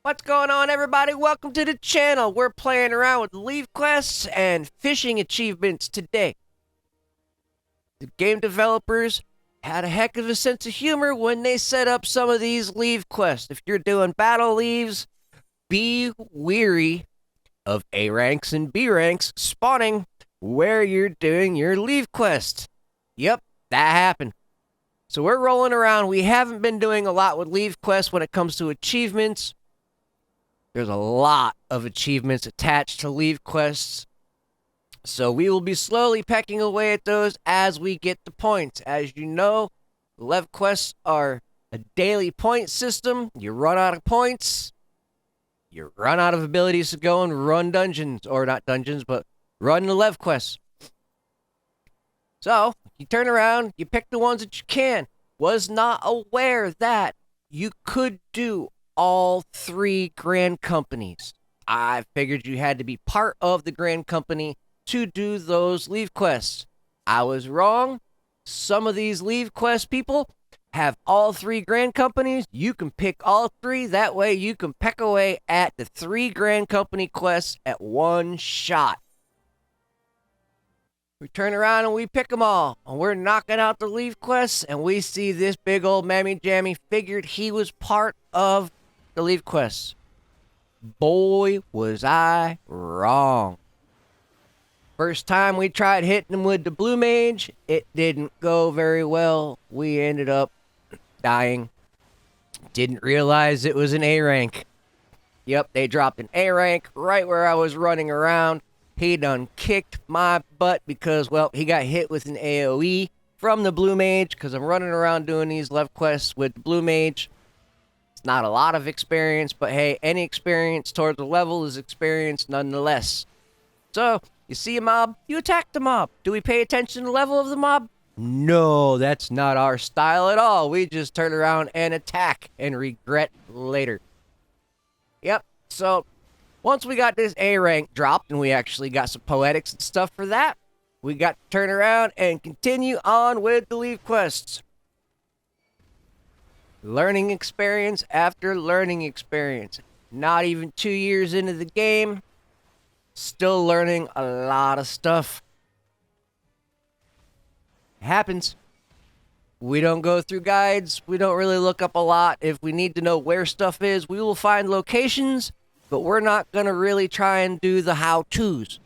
What's going on, everybody? Welcome to the channel. We're playing around with leave quests and fishing achievements today. The game developers had a heck of a sense of humor when they set up some of these leave quests. If you're doing battle leaves, be weary of A ranks and B ranks spawning where you're doing your leave quest. Yep, that happened. So we're rolling around. We haven't been doing a lot with leave quests when it comes to achievements. There's a lot of achievements attached to leave quests. So we will be slowly pecking away at those as we get the points. As you know, lev quests are a daily point system. You run out of points, you run out of abilities to go and run dungeons. Or not dungeons, but run the lev quests. So, you turn around, you pick the ones that you can. Was not aware that you could do all three grand companies. I figured you had to be part of the grand company to do those leave quests. I was wrong. Some of these leave quest people have all three grand companies. You can pick all three. That way you can peck away at the three grand company quests at one shot. We turn around and we pick them all. And we're knocking out the leave quests. And we see this big old mammy jammy figured he was part of the leave quests. Boy, was I wrong. First time we tried hitting him with the blue mage, it didn't go very well. We ended up dying. Didn't realize it was an A rank. Yep, they dropped an A rank right where I was running around. He done kicked my butt because, well, he got hit with an AoE from the blue mage because I'm running around doing these lev quests with the blue mage. Not a lot of experience, but hey, any experience towards the level is experience nonetheless. So, you see a mob, you attack the mob. Do we pay attention to the level of the mob? No, that's not our style at all. We just turn around and attack and regret later. Yep, so once we got this A rank dropped and we actually got some poetics and stuff for that, we got to turn around and continue on with the leave quests. Learning experience after learning experience. Not even 2 years into the game, still learning a lot of stuff. It happens. We don't go through guides. We don't really look up a lot. If we need to know where stuff is, we will find locations, but we're not going to really try and do the how-tos.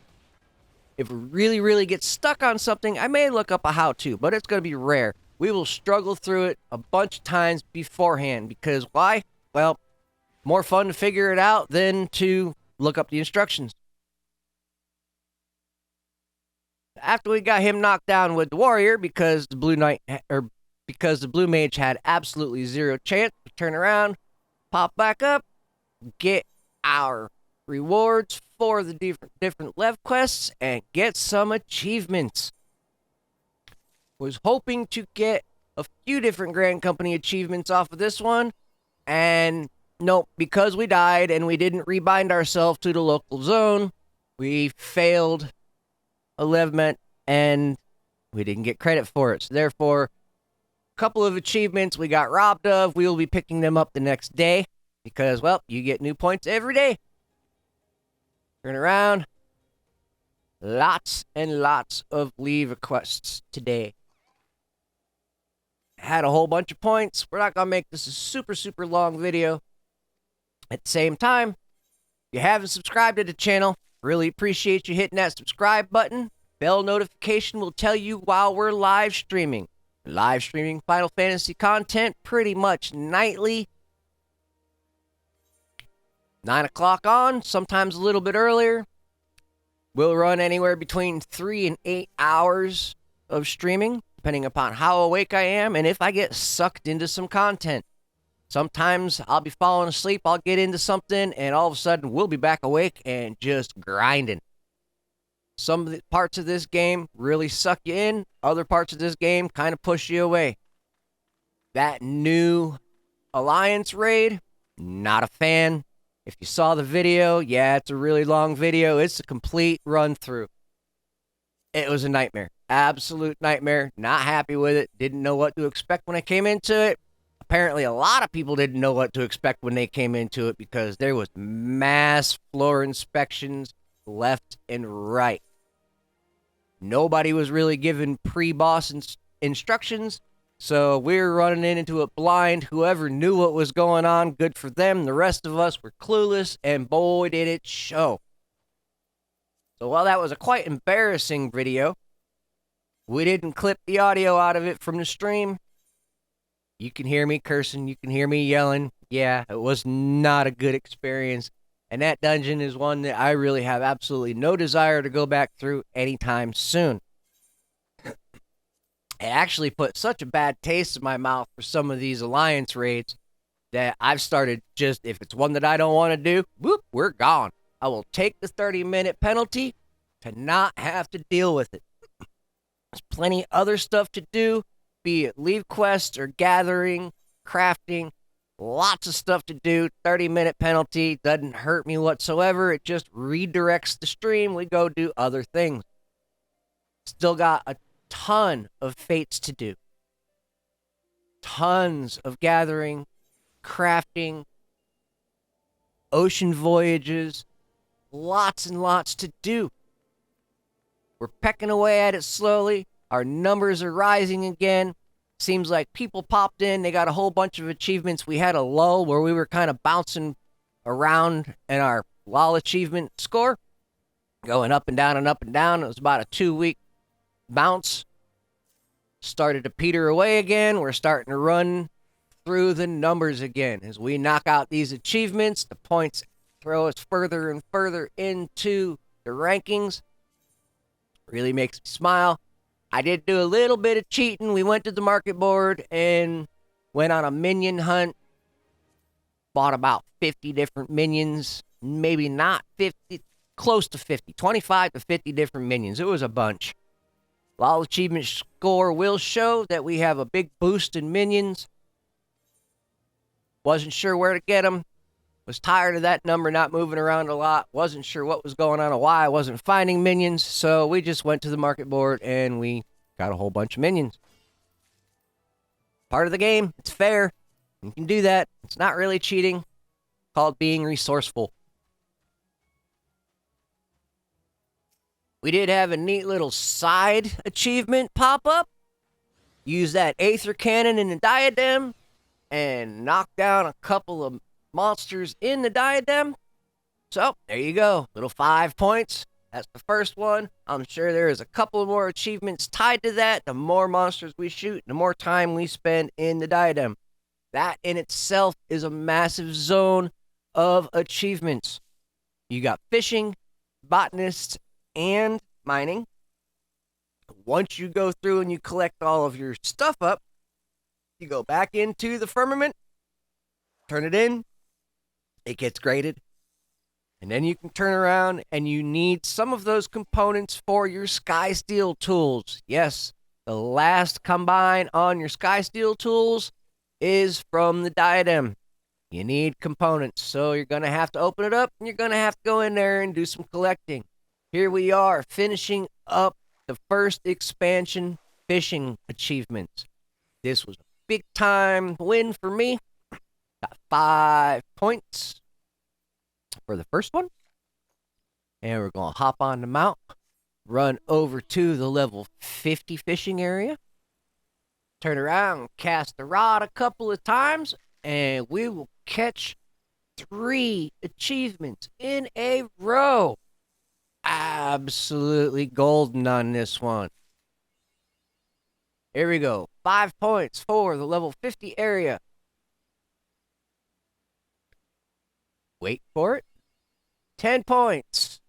If we really get stuck on something, I may look up a how-to, but it's going to be rare. We will struggle through it a bunch of times beforehand because why? Well, more fun to figure it out than to look up the instructions. After we got him knocked down with the warrior because the blue mage had absolutely zero chance, we turn around, pop back up, get our rewards for the different lev quests and get some achievements. Was hoping to get a few different Grand Company achievements off of this one. And nope, because we died and we didn't rebind ourselves to the local zone, we failed a levment and we didn't get credit for it. So therefore, a couple of achievements we got robbed of. We will be picking them up the next day because, well, you get new points every day. Turn around. Lots and lots of leave requests today. Had a whole bunch of points. We're not going to make this a super long video. At the same time, if you haven't subscribed to the channel, really appreciate you hitting that subscribe button. Bell notification will tell you while we're live streaming. Live streaming Final Fantasy content pretty much nightly. 9 o'clock on, sometimes a little bit earlier. We'll run anywhere between 3 and 8 hours of streaming, depending upon how awake I am and if I get sucked into some content. Sometimes I'll be falling asleep, I'll get into something, and all of a sudden we'll be back awake and just grinding. Some of the parts of this game really suck you in. Other parts of this game kind of push you away. That new Alliance raid, not a fan. If you saw the video, yeah, it's a really long video. It's a complete run through. It was a nightmare. Absolute nightmare. Not happy with it. Didn't know what to expect when I came into it. Apparently, a lot of people didn't know what to expect when they came into it because there was mass floor inspections left and right. Nobody was really given pre-boss instructions, so we were running into it blind. Whoever knew what was going on, good for them. The rest of us were clueless, and boy, did it show. So while that was a quite embarrassing video, we didn't clip the audio out of it from the stream. You can hear me cursing. You can hear me yelling. Yeah, it was not a good experience. And that dungeon is one that I really have absolutely no desire to go back through anytime soon. It actually put such a bad taste in my mouth for some of these alliance raids that I've started just, if it's one that I don't want to do, whoop, we're gone. I will take the 30-minute penalty to not have to deal with it. There's plenty of other stuff to do, be it leave quests or gathering, crafting, lots of stuff to do. 30-minute penalty doesn't hurt me whatsoever. It just redirects the stream. We go do other things. Still got a ton of fates to do. Tons of gathering, crafting, ocean voyages, lots and lots to do. We're pecking away at it slowly. Our numbers are rising again. Seems like people popped in. They got a whole bunch of achievements. We had a lull where we were kind of bouncing around in our LOL achievement score, going up and down and up and down. It was about a 2-week bounce. Started to peter away again. We're starting to run through the numbers again. As we knock out these achievements, the points throw us further and further into the rankings. Really makes me smile. I did do a little bit of cheating. We went to the market board and went on a minion hunt. Bought about 50 different minions. Maybe not 50, close to 50. 25 to 50 different minions. It was a bunch. LOL achievement score will show that we have a big boost in minions. Wasn't sure where to get them. Was tired of that number not moving around a lot. Wasn't sure what was going on or why I wasn't finding minions. So we just went to the market board and we got a whole bunch of minions. Part of the game. It's fair. You can do that. It's not really cheating. It's called being resourceful. We did have a neat little side achievement pop up. Use that Aether Cannon in the diadem and knock down a couple of monsters in the diadem. So there you go, little 5 points. That's the first one. I'm sure there is a couple more achievements tied to that. The more monsters we shoot, the more time we spend in the diadem. That in itself is a massive zone of achievements. You got fishing, botanists, and mining. Once you go through and you collect all of your stuff up, you go back into the firmament, turn it in, it gets graded, and then you can turn around and you need some of those components for your sky steel tools. Yes, the last combine on your sky steel tools is from the diadem. You need components, so you're going to have to open it up and you're going to have to go in there and do some collecting. Here we are finishing up the first expansion fishing achievements. This was a big time win for me. Got 5 points for the first one. And we're going to hop on the mount, run over to the level 50 fishing area, turn around, cast the rod a couple of times, and we will catch 3 achievements in a row. Absolutely golden on this one. Here we go. 5 points for the level 50 area. Wait for it. 10 points.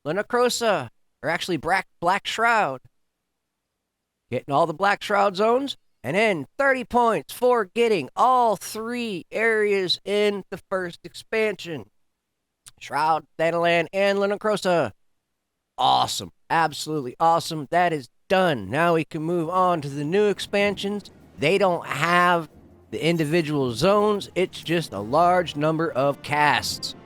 Lunacrosa, or actually Black Shroud. Getting all the Black Shroud zones. And then 30 points for getting all 3 areas in the first expansion. Shroud, Thanalan, and Lunacrosa. Awesome. Absolutely awesome. That is done. Now we can move on to the new expansions. They don't have the individual zones. It's just a large number of casts.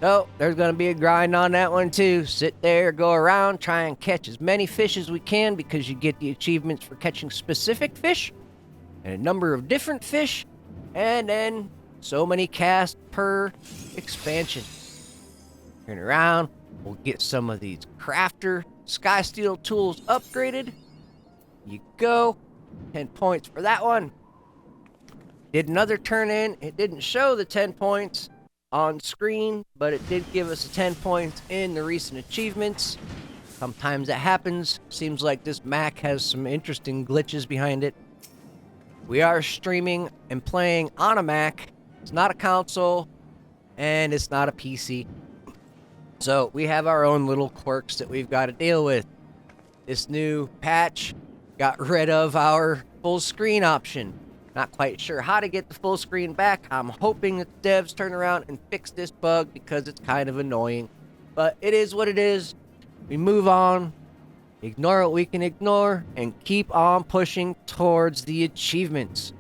So there's going to be a grind on that one too. Sit there, go around, try and catch as many fish as we can because you get the achievements for catching specific fish. and a number of different fish, and then so many casts per expansion. Turn around, we'll get some of these crafter sky steel tools upgraded. You go, 10 points for that one. Did another turn in. It didn't show the 10 points on screen, but it did give us 10 points in the recent achievements. Sometimes that happens. Seems like this Mac has some interesting glitches behind it. We are streaming and playing on a Mac. It's not a console, and it's not a PC. So we have our own little quirks that we've got to deal with. This new patch got rid of our full screen option. Not quite sure how to get the full screen back. I'm hoping that the devs turn around and fix this bug because it's kind of annoying. But it is what it is. We move on, ignore what we can ignore, and keep on pushing towards the achievements.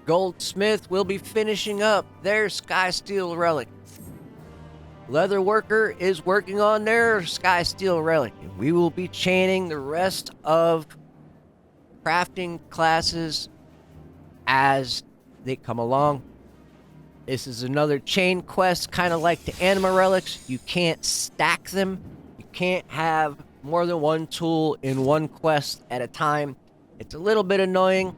Goldsmith will be finishing up their Sky Steel Relic. Leather Worker is working on their Sky Steel Relic. And we will be chaining the rest of crafting classes as they come along. This is another chain quest, kind of like the Anima Relics. You can't stack them. You can't have more than one tool in one quest at a time. It's a little bit annoying.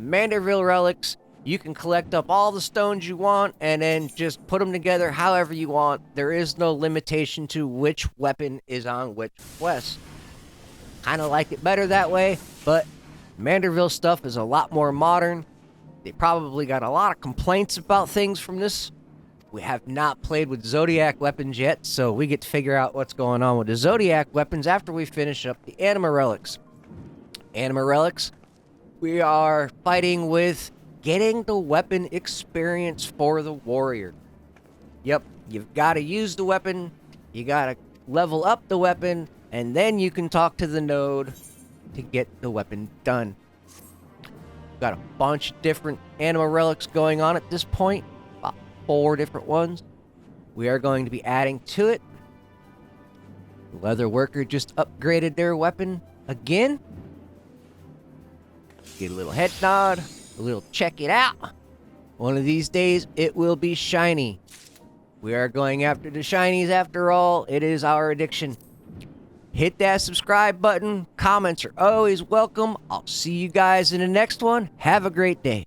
Manderville Relics, you can collect up all the stones you want and then just put them together however you want. There is no limitation to which weapon is on which quest. Kind of like it better that way, but Manderville stuff is a lot more modern. They probably got a lot of complaints about things from this. We have not played with Zodiac weapons yet, so we get to figure out what's going on with the Zodiac weapons after we finish up the Anima Relics. Anima Relics, we are fighting with getting the weapon experience for the warrior. Yep, you've got to use the weapon, you got to level up the weapon, and then you can talk to the node to get the weapon done. Got a bunch of different Anima Relics going on at this point. About 4 different ones. We are going to be adding to it. The Leather Worker just upgraded their weapon again. Get a little head nod. A little check it out. One of these days, it will be shiny. We are going after the shinies after all. It is our addiction. Hit that subscribe button. Comments are always welcome. I'll see you guys in the next one. Have a great day.